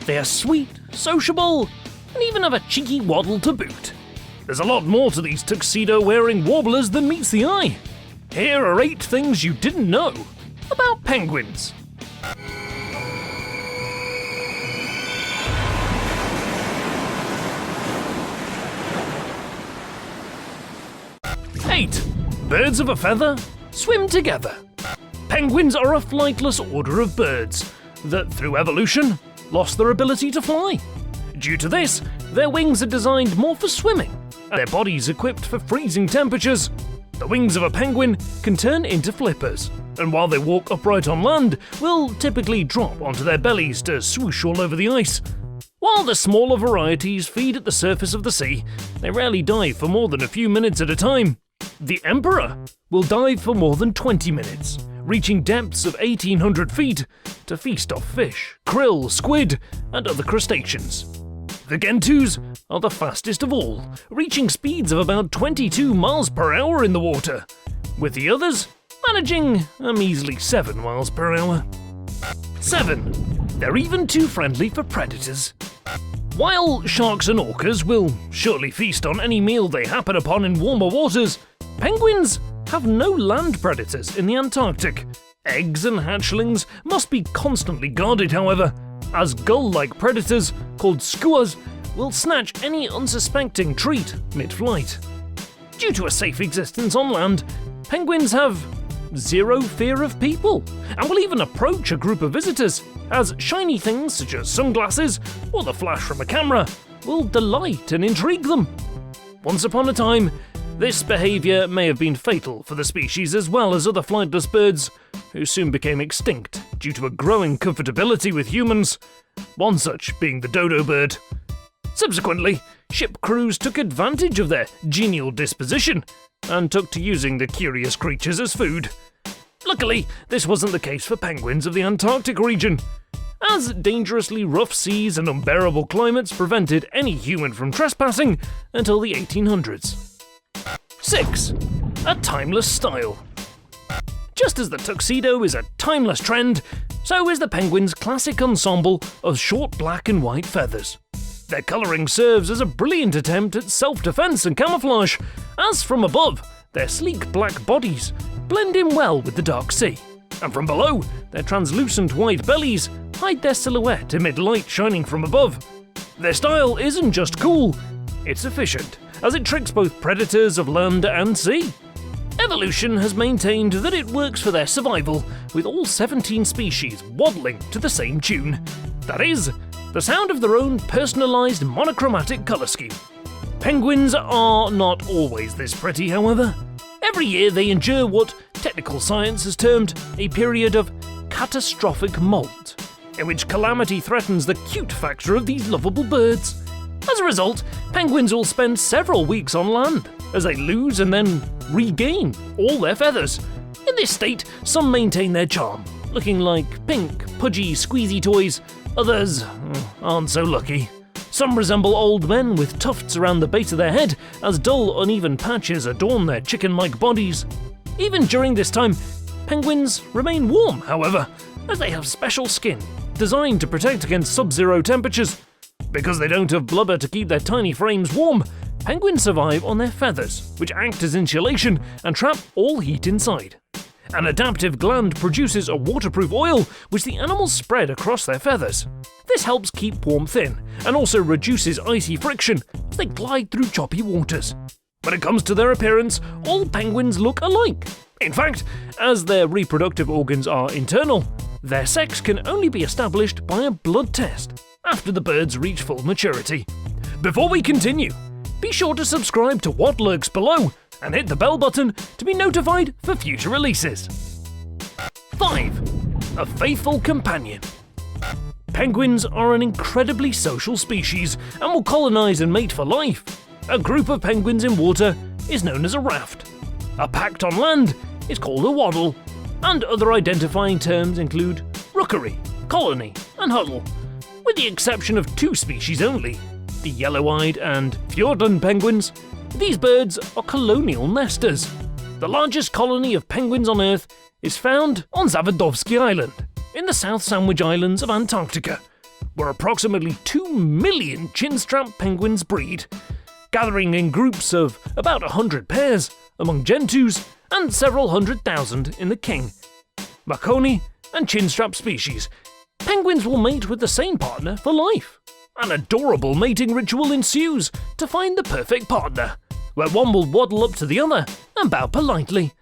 They are sweet, sociable, and even have a cheeky waddle to boot. There's a lot more to these tuxedo-wearing warblers than meets the eye. Here are 8 things you didn't know about penguins. 8. Birds of a feather swim together. Penguins are a flightless order of birds that, through evolution, lost their ability to fly. Due to this, their wings are designed more for swimming, and their bodies equipped for freezing temperatures. The wings of a penguin can turn into flippers, and while they walk upright on land, will typically drop onto their bellies to swoosh all over the ice. While the smaller varieties feed at the surface of the sea, they rarely dive for more than a few minutes at a time. The emperor will dive for more than 20 minutes, reaching depths of 1,800 feet to feast off fish, krill, squid, and other crustaceans. The Gentoos are the fastest of all, reaching speeds of about 22 miles per hour in the water, with the others managing a measly 7 miles per hour. 7. They're even too friendly for predators. While sharks and orcas will surely feast on any meal they happen upon in warmer waters, penguins have no land predators in the Antarctic. Eggs and hatchlings must be constantly guarded, however, as gull-like predators called skuas will snatch any unsuspecting treat mid-flight. Due to a safe existence on land, penguins have zero fear of people and will even approach a group of visitors, as shiny things such as sunglasses or the flash from a camera will delight and intrigue them. Once upon a time, this behaviour may have been fatal for the species as well as other flightless birds, who soon became extinct due to a growing comfortability with humans, one such being the dodo bird. Subsequently, ship crews took advantage of their genial disposition and took to using the curious creatures as food. Luckily, this wasn't the case for penguins of the Antarctic region, as dangerously rough seas and unbearable climates prevented any human from trespassing until the 1800s. 6. A timeless style. Just as the tuxedo is a timeless trend, so is the penguin's classic ensemble of short black and white feathers. Their colouring serves as a brilliant attempt at self-defence and camouflage, as from above, their sleek black bodies blend in well with the dark sea, and from below, their translucent white bellies hide their silhouette amid light shining from above. Their style isn't just cool, it's efficient, as it tricks both predators of land and sea. Evolution has maintained that it works for their survival, with all 17 species waddling to the same tune. That is, the sound of their own personalised monochromatic colour scheme. Penguins are not always this pretty, however. Every year they endure what technical science has termed a period of catastrophic molt, in which calamity threatens the cute factor of these lovable birds. As a result, penguins will spend several weeks on land, as they lose and then regain all their feathers. In this state, some maintain their charm, looking like pink, pudgy, squeezy toys. Others aren't so lucky. Some resemble old men with tufts around the base of their head, as dull, uneven patches adorn their chicken-like bodies. Even during this time, penguins remain warm, however, as they have special skin designed to protect against sub-zero temperatures. Because they don't have blubber to keep their tiny frames warm, penguins survive on their feathers, which act as insulation and trap all heat inside. An adaptive gland produces a waterproof oil which the animals spread across their feathers. This helps keep warmth in, and also reduces icy friction as they glide through choppy waters. When it comes to their appearance, all penguins look alike. In fact, as their reproductive organs are internal, their sex can only be established by a blood test after the birds reach full maturity. Before we continue, be sure to subscribe to what lurks below and hit the bell button to be notified for future releases. 5. A faithful companion. Penguins are an incredibly social species and will colonize and mate for life. A group of penguins in water is known as a raft. A pact on land is called a waddle, and other identifying terms include rookery, colony, and huddle, with the exception of 2 species only, the yellow-eyed and fjordland penguins. These birds are colonial nesters. The largest colony of penguins on Earth is found on Zawodowski Island, in the South Sandwich Islands of Antarctica, where approximately 2 million chinstrap penguins breed, gathering in groups of about 100 pairs among gentoos and several 100,000 in the king, Marconi, and chinstrap species. Penguins will mate with the same partner for life. An adorable mating ritual ensues to find the perfect partner, where one will waddle up to the other and bow politely.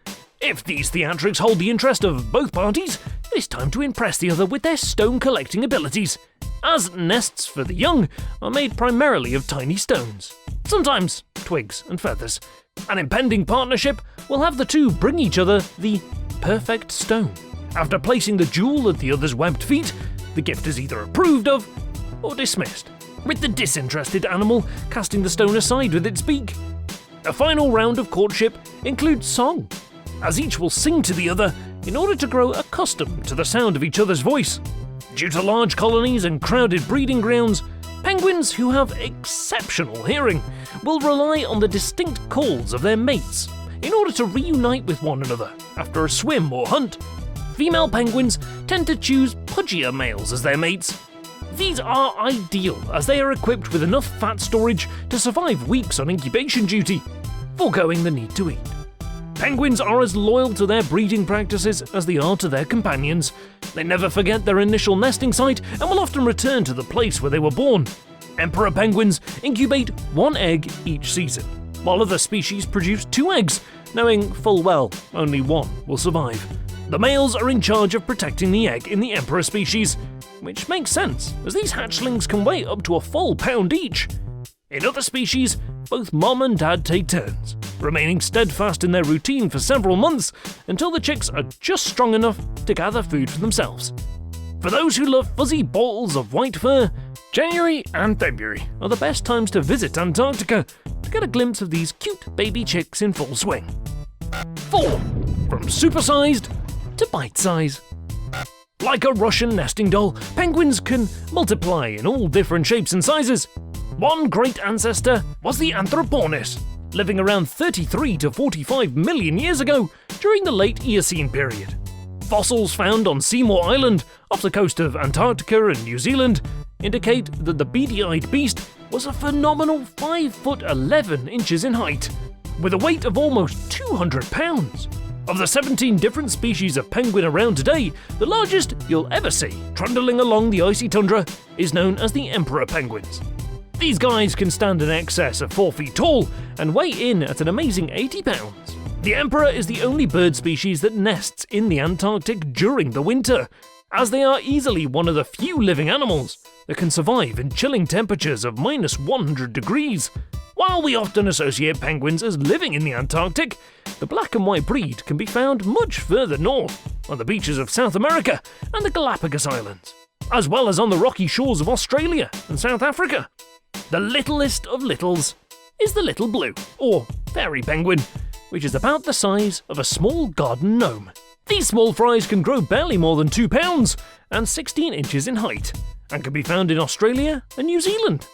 If these theatrics hold the interest of both parties, it is time to impress the other with their stone-collecting abilities, as nests for the young are made primarily of tiny stones, sometimes twigs and feathers. An impending partnership will have the two bring each other the perfect stone. After placing the jewel at the other's webbed feet, the gift is either approved of or dismissed, with the disinterested animal casting the stone aside with its beak. A final round of courtship includes song, as each will sing to the other in order to grow accustomed to the sound of each other's voice. Due to large colonies and crowded breeding grounds, penguins who have exceptional hearing will rely on the distinct calls of their mates in order to reunite with one another after a swim or hunt. Female penguins tend to choose pudgier males as their mates. These are ideal as they are equipped with enough fat storage to survive weeks on incubation duty, foregoing the need to eat. Penguins are as loyal to their breeding practices as they are to their companions. They never forget their initial nesting site and will often return to the place where they were born. Emperor penguins incubate 1 egg each season, while other species produce 2 eggs, knowing full well only 1 will survive. The males are in charge of protecting the egg in the emperor species, which makes sense, as these hatchlings can weigh up to a full pound each. In other species, both mom and dad take turns, remaining steadfast in their routine for several months until the chicks are just strong enough to gather food for themselves. For those who love fuzzy balls of white fur, January and February are the best times to visit Antarctica to get a glimpse of these cute baby chicks in full swing. 4. From supersized to bite-size. Like a Russian nesting doll, penguins can multiply in all different shapes and sizes. One great ancestor was the Anthroponis, living around 33 to 45 million years ago during the late Eocene period. Fossils found on Seymour Island, off the coast of Antarctica and New Zealand, indicate that the beady-eyed beast was a phenomenal 5 foot 11 inches in height, with a weight of almost 200 pounds. Of the 17 different species of penguin around today, the largest you'll ever see, trundling along the icy tundra, is known as the emperor penguins. These guys can stand in excess of 4 feet tall and weigh in at an amazing 80 pounds. The emperor is the only bird species that nests in the Antarctic during the winter, as they are easily one of the few living animals that can survive in chilling temperatures of minus 100 degrees. While we often associate penguins as living in the Antarctic, the black and white breed can be found much further north, on the beaches of South America and the Galapagos Islands, as well as on the rocky shores of Australia and South Africa. The littlest of littles is the little blue, or fairy penguin, which is about the size of a small garden gnome. These small fries can grow barely more than 2 pounds and 16 inches in height, and can be found in Australia and New Zealand.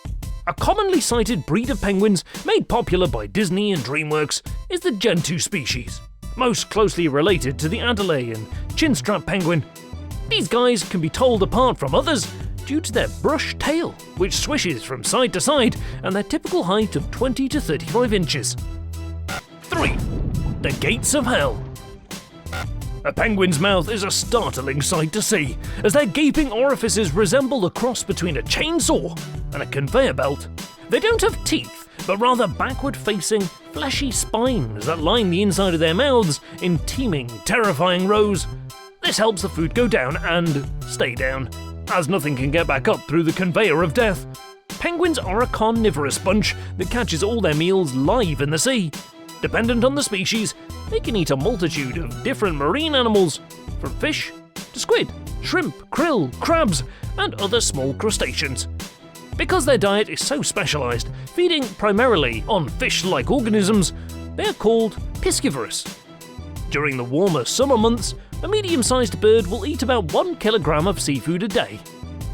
A commonly cited breed of penguins made popular by Disney and DreamWorks is the Gentoo species, most closely related to the Adelaide and chinstrap penguin. These guys can be told apart from others due to their brush tail, which swishes from side to side, and their typical height of 20 to 35 inches. 3. The Gates of Hell. A penguin's mouth is a startling sight to see, as their gaping orifices resemble a cross between a chainsaw and a conveyor belt. They don't have teeth, but rather backward-facing, fleshy spines that line the inside of their mouths in teeming, terrifying rows. This helps the food go down and stay down, as nothing can get back up through the conveyor of death. Penguins are a carnivorous bunch that catches all their meals live in the sea. Dependent on the species, they can eat a multitude of different marine animals, from fish to squid, shrimp, krill, crabs, and other small crustaceans. Because their diet is so specialized, feeding primarily on fish-like organisms, they are called piscivorous. During the warmer summer months, a medium-sized bird will eat about 1 kilogram of seafood a day,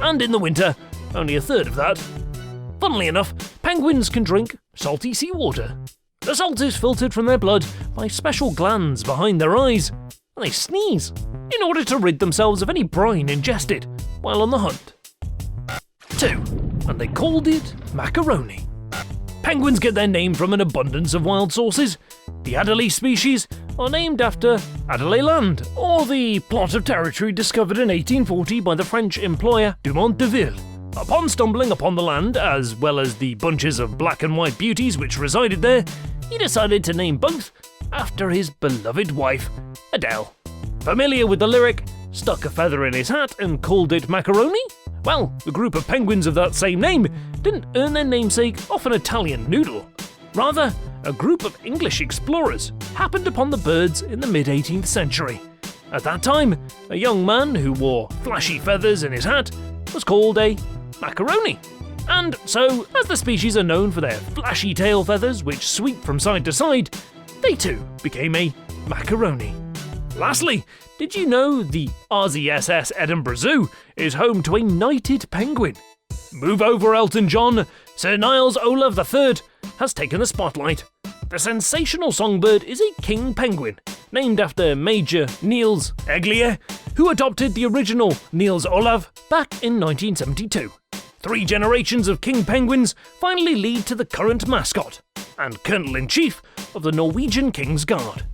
and in the winter, only a third of that. Funnily enough, penguins can drink salty seawater. The salt is filtered from their blood by special glands behind their eyes, and they sneeze in order to rid themselves of any brine ingested while on the hunt. too, and they called it macaroni. Penguins get their name from an abundance of wild sources. The Adélie species are named after Adélie Land, or the plot of territory discovered in 1840 by the French employer Dumont d'Urville. Upon stumbling upon the land, as well as the bunches of black and white beauties which resided there, he decided to name both after his beloved wife, Adele. Familiar with the lyric, stuck a feather in his hat and called it macaroni? Well, the group of penguins of that same name didn't earn their namesake off an Italian noodle. Rather, a group of English explorers happened upon the birds in the mid-18th century. At that time, a young man who wore flashy feathers in his hat was called a macaroni. And so, as the species are known for their flashy tail feathers which sweep from side to side, they too became a macaroni. Lastly, did you know the RZSS Edinburgh Zoo is home to a knighted penguin? Move over, Elton John. Sir Niles Olaf III has taken the spotlight. The sensational songbird is a king penguin, named after Major Niels Eglier, who adopted the original Niels Olav back in 1972. 3 generations of king penguins finally lead to the current mascot, and Colonel-in-Chief of the Norwegian King's Guard.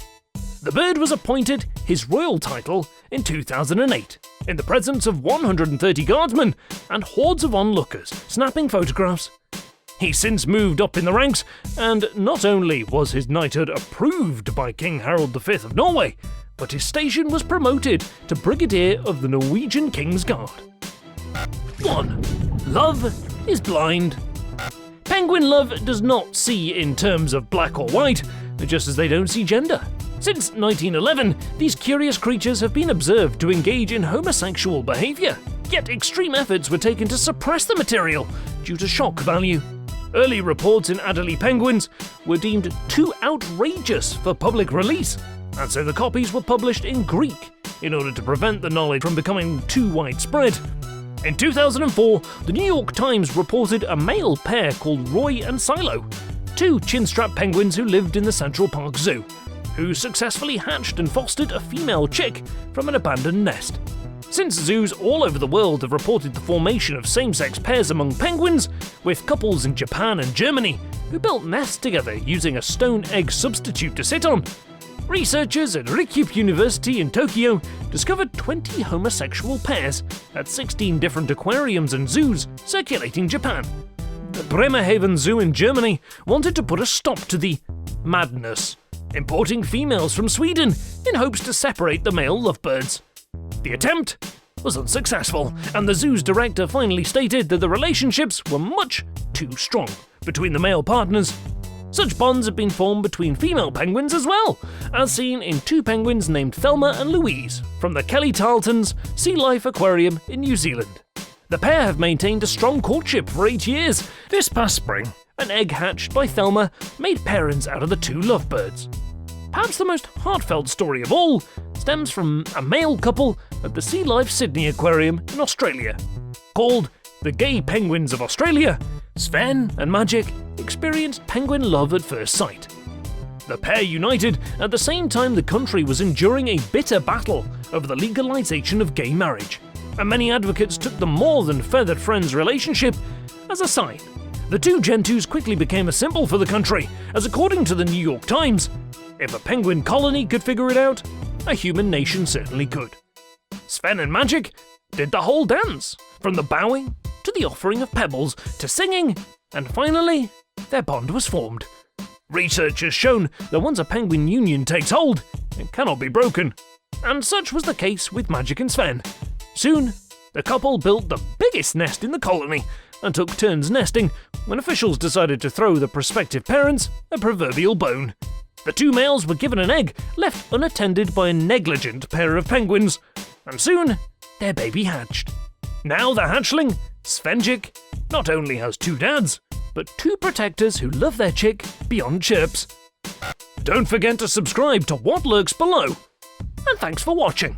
The bird was appointed his royal title in 2008, in the presence of 130 guardsmen and hordes of onlookers snapping photographs. He's since moved up in the ranks, and not only was his knighthood approved by King Harald V of Norway, but his station was promoted to Brigadier of the Norwegian King's Guard. 1. Love is blind. Penguin love does not see in terms of black or white, just as they don't see gender. Since 1911, these curious creatures have been observed to engage in homosexual behaviour, yet extreme efforts were taken to suppress the material due to shock value. Early reports in Adélie penguins were deemed too outrageous for public release, and so the copies were published in Greek in order to prevent the knowledge from becoming too widespread. In 2004, the New York Times reported a male pair called Roy and Silo, 2 chinstrap penguins who lived in the Central Park Zoo, who successfully hatched and fostered a female chick from an abandoned nest. Since zoos all over the world have reported the formation of same-sex pairs among penguins, with couples in Japan and Germany who built nests together using a stone egg substitute to sit on, researchers at Rikyup University in Tokyo discovered 20 homosexual pairs at 16 different aquariums and zoos circulating Japan. The Bremerhaven Zoo in Germany wanted to put a stop to the madness, importing females from Sweden in hopes to separate the male lovebirds. The attempt was unsuccessful, and the zoo's director finally stated that the relationships were much too strong between the male partners. Such bonds have been formed between female penguins as well, as seen in 2 penguins named Thelma and Louise from the Kelly Tarleton's Sea Life Aquarium in New Zealand. The pair have maintained a strong courtship for 8 years. This past spring, an egg hatched by Thelma made parents out of the 2 lovebirds. Perhaps the most heartfelt story of all stems from a male couple at the Sea Life Sydney Aquarium in Australia. Called the Gay Penguins of Australia, Sven and Magic experienced penguin love at first sight. The pair united at the same time the country was enduring a bitter battle over the legalization of gay marriage, and many advocates took the more than feathered friends relationship as a sign. The 2 Gentoos quickly became a symbol for the country, as according to the New York Times, if a penguin colony could figure it out, a human nation certainly could. Sven and Magic did the whole dance, from the bowing to the offering of pebbles to singing, and finally, their bond was formed. Research has shown that once a penguin union takes hold, it cannot be broken, and such was the case with Magic and Sven. Soon, the couple built the biggest nest in the colony and took turns nesting when officials decided to throw the prospective parents a proverbial bone. The 2 males were given an egg left unattended by a negligent pair of penguins, and soon their baby hatched. Now the hatchling, Svenjik, not only has 2 dads, but 2 protectors who love their chick beyond chirps. Don't forget to subscribe to What Lurks Below, and thanks for watching.